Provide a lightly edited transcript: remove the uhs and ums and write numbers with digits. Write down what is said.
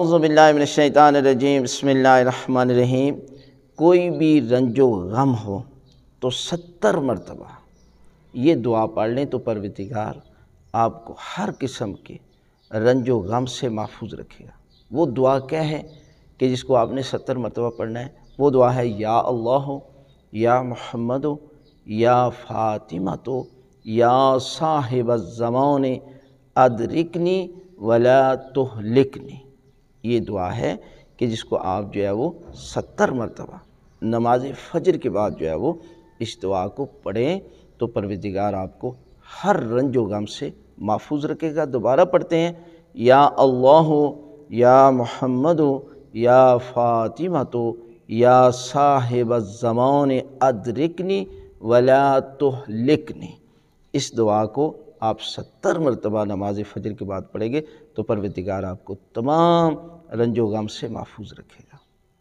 اعوذ باللہ من الشیطان الرجیم، بسم اللہ الرحمن الرحیم۔ کوئی بھی رنج و غم ہو تو 70 مرتبہ یہ دعا پڑھ لیں تو پروردگار آپ کو ہر قسم کے رنج و غم سے محفوظ رکھے گا۔ وہ دعا کیا ہے کہ جس کو آپ نے 70 مرتبہ پڑھنا ہے؟ وہ دعا ہے یا اللہ یا محمد یا فاطمہ یا صاحب الزمان ادرکنی ولا تہلکنی۔ یہ دعا ہے کہ جس کو آپ جو ہے وہ 70 مرتبہ نماز فجر کے بعد جو ہے وہ اس دعا کو پڑھیں تو پروردگار آپ کو ہر رنج و غم سے محفوظ رکھے گا۔ دوبارہ پڑھتے ہیں، یا اللہ یا محمد یا فاطمہ یا صاحب الزمان ادرکنی ولا تہلکنی۔ اس دعا کو آپ 70 مرتبہ نماز فجر کے بعد پڑھیں گے تو پروردگار آپ کو تمام رنج و غم سے محفوظ رکھے گا۔